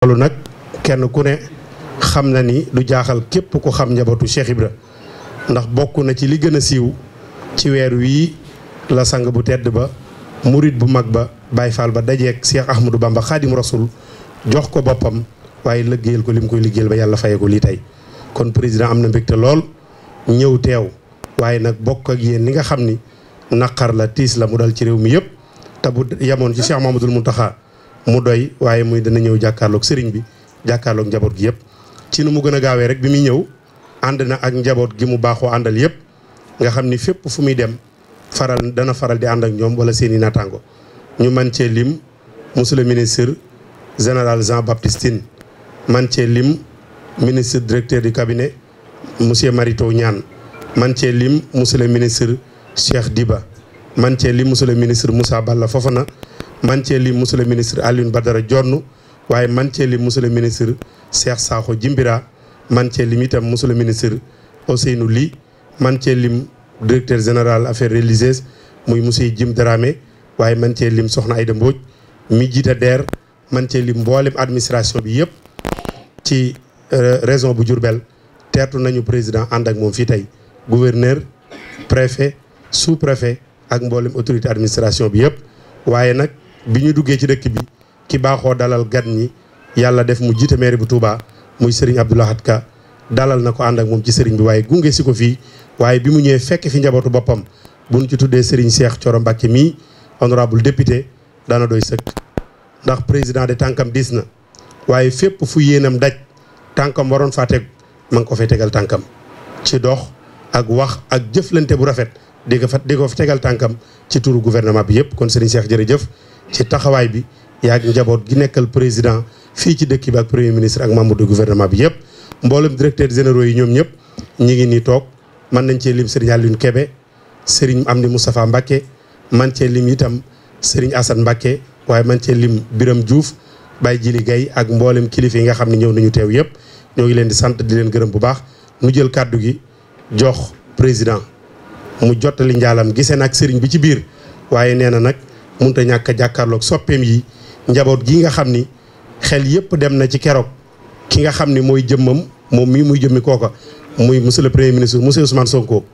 loolu nag kenn ku ne xam na ni du jaaxal képp ku xam njabootu Cheikh Ibra ndax bokk na ci li gën a siiw ci weer wii la sang bu tedd ba murit bu mag ba Baye Fall ba dajeeg Cheikh Ahmadou Bamba Khadim Rasoul jox ko boppam waaye liggéeyal ko lim koy liggéeyal ba yàlla faye ko lii tey kon président am na mbégte lool ñëw teew waaye nag bokk ak yéen li nga xam ni naqar la tiis la mu dal ci réew mi yëpp te bu yemoon ci Cheikh Mamadou Mountakha mu doy waaye muy dana ñëw jàkkaarloog sëriñ bi jàkkaarloog njaboot gi yëpp ci nu mu gën a gaawee rek bi muy ñëw ànd na ak njaboot gi mu baaxoo àndal yëpp nga xam ni fépp fu muy dem dana faral di ànd ak ñoom wala seen i naataango ñu man cee lim monsieur le ministre général Jean Baptiste Tine man cee lim ministre directeur du cabinet monsieur Marito Niane man cee lim monsieur le ministre Cheikh Diba man cee lim monsieur le ministre Moussa Balla Fofana man cee lim monsieur le ministre Alioune Badara Dione waaye man cee lim monsieur le ministre Cheikh Sakho Jimbira man cee lim itam monsieur le ministre Ousseynou Ly man cee lim directeur général affaires religieuses muy monsieur Jim Dramé waaye man cee lim soxna Aïda Mbodj mi jiite DER man cee lim mboolem administration bi yëpp ci région bu Diourbel teertu nañu président ànd ak moom fii tey gouverneur préfet sous préfet ak mboolem autorité administration bi yëpp waaye nag bi ñu duggee ci dëkk bi ki baaxoo dalal gan ñi yàlla def mu jiite mairie bu Touba muy Serigne Abdou Lahad Ka dalal na ko ànd ak moom ci Serigne bi waaye gunge si ko fii waaye bi mu ñëwee fekk fi njabootu boppam bu ñu ci tuddee Serigne Cheikh Thioro Mbacké mii honorable député daana doy sëkk ndax président de tànkam diis na waaye fépp fu yéenam daj tànkam waroon faa teg ma ngi ko fay tegal tànkam ci dox ak wax ak jëflante bu rafet di ko fa tegal tànkam ci turu gouvernement bi yëpp kon Serigne Cheikh jërëjëf ci taxawaay bi yaag njaboot gi nekkal président fii ci dëkk bi ak premier ministre ak membre de gouvernement bi yëpp mboolem directeur généraux yi ñoom ñëpp ñi ngi nii toog mën nañ cee lim Serigne Alioune Kébé Serigne Amdi Moustapha Mbacké man cee lim itam Serigne Assane Mbacké waaye man cee lim Biram Diouf Baye Jili Gaye ak mboolem kilifa yi nga xam ne ñëw nañu teew yëpp ñoo ngi leen di sant di leen gërëm bu baax nu jël kàddu gi jox président mu jottali njaalam gisee nag Serigne bi ci biir waaye nee na nag mënut a ñàkk a jàkkaarloog soppeem yi njaboot gi nga xam ni xel yëpp dem na ci keroog ki nga xam ni mooy jëmmam moom mii muy jëmmi kooka muy monsieur le premier ministre monsieur Ousmane Sonko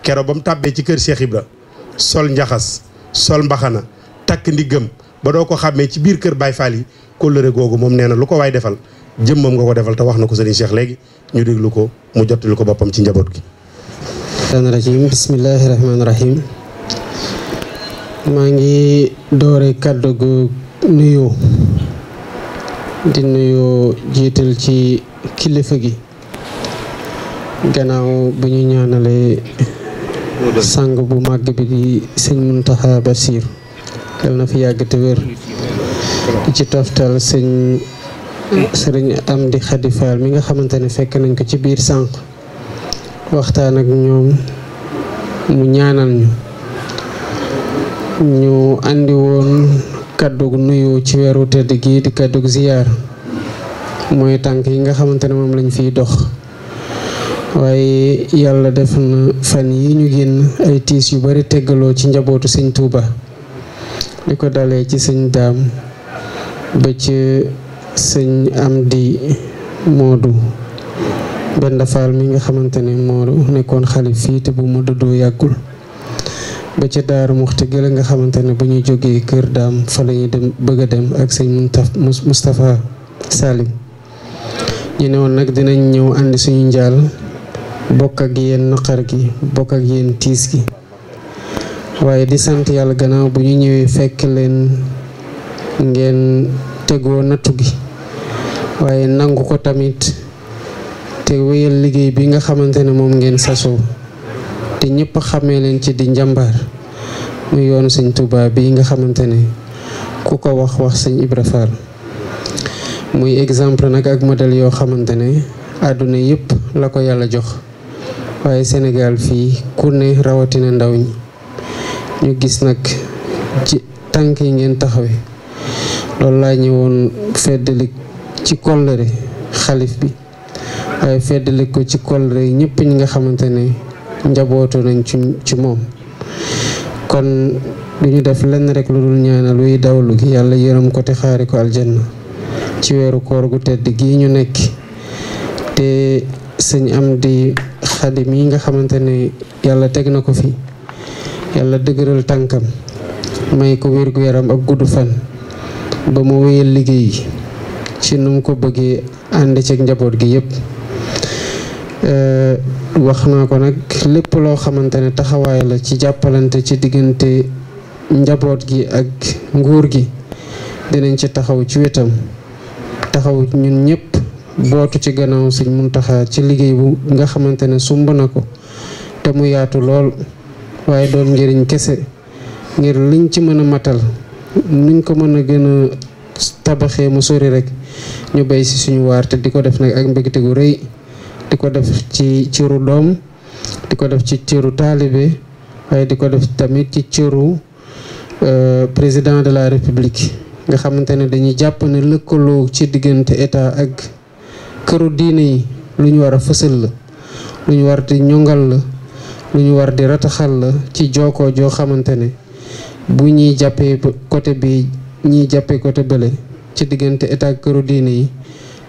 keroog ba mu tàbbee ci kër Cheikh Ibra sol njaxas sol mbaxana takk ndiggam ba doo ko xàmmee ci biir kër Baye Fall yi kóllëre googu moom nee na lu ko waay defal jëmmam nga ko defal te wax na ko Serigne Cheikh léegi ñu déglu ko mu jottali ko boppam ci njaboot gi. rajim bismillahi rahmaani rahim maa ngi doore kàddu gu nuyoo di nuyoo jiital ci kilifa gi gannaaw bu ñu ñaanalee sang bu màgg bi di sëñ Mountakha Bassirou yal na fi yàgg te wér di ci toftal sëriñ Amdi Khady Fall mi nga xamante ne fekk nañ ko ci biir sànq waxtaan ak ñoom mu ñaanal ñu andi woon kàddug nuyu ci weeru tëdd gi di kàddug ziyaar mooy tànk yi nga xamante ne moom lañ fiy dox waaye yàlla def na fan yi ñu génn ay tiis yu bari teggaloo ci njabootu sëñ Touba li ko dalee ci sëñ Daam ba ci sëñ Amdi Moodu Benda Fall mi nga xamante ne moo nekkoon xalif fii te bu mu dëddoo yàggul ba ca Daaru Muxti gëla nga xamante ne bu ñu jógee kër Daam fa la ñuy dem bëgg a dem ak sëñ Moustapha Salim ñu ne woon nag dinañ ñëw àndi suñu njaal bokk ak yéen naqar gi bokk ak yéen tiis gi waaye di sant yàlla gannaaw bu ñu ñëwee fekk leen ngeen tegoo nattu gi waaye nangu ko tamit te wéyal liggéey bi nga xamante ne moom ngeen sasoo te ñëpp xamee leen ci di njàmbaar muy yoonu sëñ Touba bi nga xamante ne ku ko wax sëñ Ibra Fall muy exemple nag ak modèle yoo xamante ne àdduna yëpp la ko yàlla jox waaye Sénégal fii ku ne rawatina ndaw ñi ñu gis nag ci tànk yi ngeen taxawe loolu laa ñëwoon feddali ci kóllëre xalif bi waaye feddali ko ci kóllëre ñëpp ñi nga xamante ne njabootu nañ ci moom kon du ñu def lenn rek lu dul ñaanal luy dawlu gi yàlla yërëm ko te xaari ko aljanna ci weeru koor gu tedd gii ñu nekk te sëñ Amdi Xadi mi nga xamante ne yàlla teg na ko fi yàlla dëgëral tànkam may ko wér-gu-yaram ak gudd fan ba mu wéyal liggéey ci nu mu ko bëggee ànd ceeg njaboot gi yépp wax naa ko nag lépp loo xamante ne taxawaay la ci jàppalante ci diggante njaboot gi ak nguur gi dinañ ci taxaw ci wetam taxaw ñun ñëpp bootu ci gannaaw Sëñ Muntaxa ci liggéey bu nga xamante ne sumb na ko te mu yaatu lool waaye doon njëriñ kese ngir liñ ci mën a matal nuñ ko mën a gën a tabaxee mu sori rek ñu bay si suñu waar te di ko def nag ak mbégte gu rëy di ko def ci cëru doom di ko def ci cëru taalibe waaye di ko def tamit ci cëru président de la république nga xamante ne dañuy jàpp ne lëkkaloo ci diggante état ak këru diine yi lu ñu war a fësal la lu ñu war di ñongal la lu ñu war di rataxal la ci jookoo joo xamante ne bu ñuy jàppee côté bi ñiy jàppee côté bële ci diggante état ak këru diine yi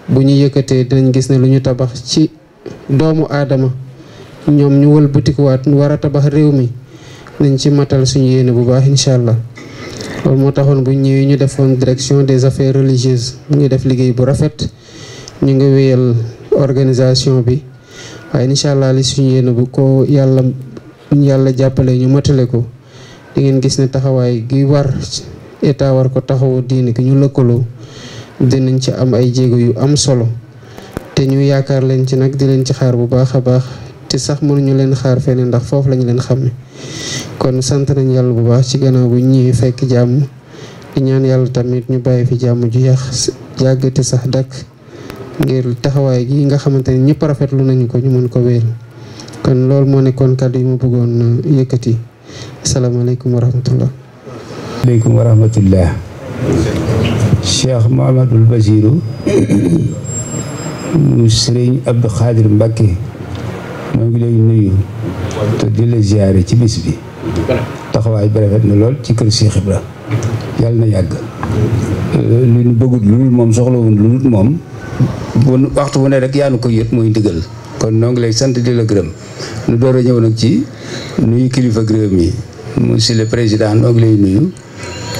bu ñu yëkkatee dinañ gis ne lu ñu tabax ci doomu aadama ñoom ñu wëlbatikuwaat ñu war a tabax réew mi nañ ci matal suñu yéene bu baax incha allah loolu moo taxoon bu ñëwee ñu defoon direction des affaires religieuses ñu ngi def liggéey bu rafet ñu ngi wéyal organisation bi waaye incha allah li suñu yéene bu ko yàlla jàppale ñu matale ko di ngeen gis ne taxawaay gi war état war ko taxawu diine gi ñu lëkkaloo dinañ ci am ay jéego yu am solo te ñu yaakaar leen ci nag di leen ci xaar bu baax a baax te sax mënuñu leen xaar feneen ndax foofu lañu leen xàmme kon sant nañ yàlla bu baax ci gannaaw bu ñëwee fekk jàmm di ñaan yàlla tamit ñu bàyyi fi jàmm ju yàgg te sax dakk ngir taxawaay gi nga xamante ne ñëpp rafetlu nañu ko ñu mën ko wéer kon loolu moo nekkoon kàddu yi ma bëggoon yëkkati asalaamaaleykum wa rahmatullah. aleykum wa rahmatullah. Cheikh Mouhamadoul Bachirou mu Sëriñ Abdou Khadir Mbacké moo ngi lay nuyu te di la ziyaare ci bis bi taxawaay bi rafet na lool ci kër Cheikh Ibra yàlla na yàgg li ñu bëggut lu dul moom soxlawul lu dul moom bu waxtu wu ne rek yaa nu ko yët mooy ndigal kon noo ngi lay sant di la gërëm nu door a ñëw nag ci nuyu kilifa réew mi monsieur le président noo ngi lay nuyu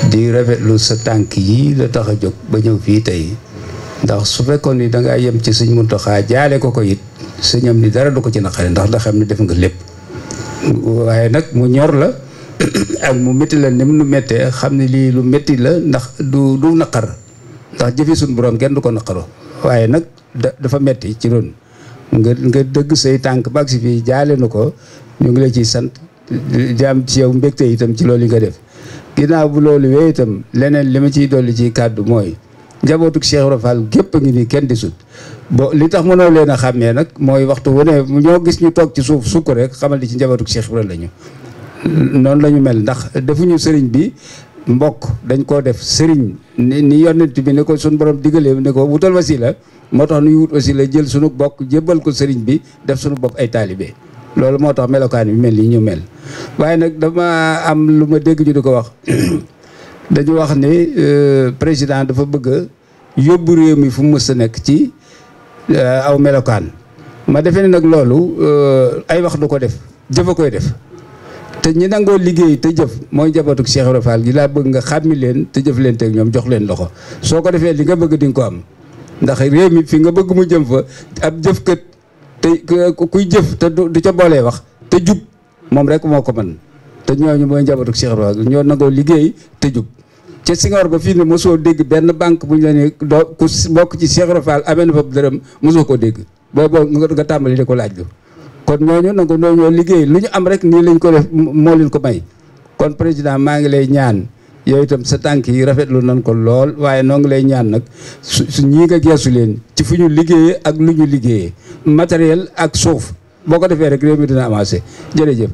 di rafetlu sa tànk yi la tax a jóg ba ñëw fii tey ndax su fekkoon ni dangaa yem ci sëñ Muntaxa jaale ko it sëñam ni dara du ko ci naqare ndax da xam ne def nga lépp waaye nag mu ñor la ak mu métti la ni mu nu méttee xam ne lii lu métti la ndax du naqar ndax jëfi suñu borom kenn du ko naqaro waaye nag dafa métti ci ron nga dëgg say tànk bag si fii jaale na ko ñu ngi la ciy sant di am ci yow mbégte itam ci loolu yi nga def ginnaaw bu loolu wee itam leneen li ma ciy dolli ci kàddu mooy njabootuk Cheikh Ibra Fall gépp a ngi nii kenn di sut bo li tax mënoo leen a xàmmee nag mooy waxtu wu ne ñoo gis ñu toog ci suuf sukk rek xamal di ci njabootuk Cheikh Ibra lañu noonu la ñu mel ndax defuñu sëriñ bi mbokk dañ koo def sëriñ ni yonent bi ne ko suñu borom digalee ne ko wutal wasila moo tax nuy wut wasila jël suñu bokk jébbal ko sëriñ bi def suñu bopp ay taalibe loolu moo tax melokaan bi mel ni ñu mel waaye nag dama am lu ma dégg ñu di ko wax dañu wax ni président dafa bëgg a yóbbu réew mi fu mu mës a nekk ci aw melokaan ma defee ne nag loolu ay wax du ko def jëf a koy def te ñi nangoo liggéey te jëf mooy njabootuk Cheikh Ibra Fall gi laa bëgg nga xàmmi leen te jëf leen teg ñoom jox leen loxo soo ko defee li nga bëgg di nga ko am ndax réew mi fi nga bëgg mu jëm fa ab jëfkat te kuy jëf te du ca boolee wax te jub moom rek moo ko mën te ñooñu mooy njabootuk Cheikh Ibra Fall ñoo nangoo liggéey te jub ca Senghor ba fii ne mosoo dégg benn banque bu ñu la ne doo ku bokk ci Cheikh Ibra Fall amee na fa dërëm mosoo ko dégg boobu nga tàmbali di ko laaj lu kon ñooñu nangu ñoo liggéey lu ñu am rek nii lañ ko def moo leen ko may kon président maa ngi lay ñaan yow itam sa tànk yi rafetlu nañ ko lool waaye noo ngi lay ñaan nag su ñii nga geesu leen ci fu ñu liggéeyee ak lu ñu liggéeyee matériel ak suuf boo ko defee rek réew mi dina avancé jërëjëf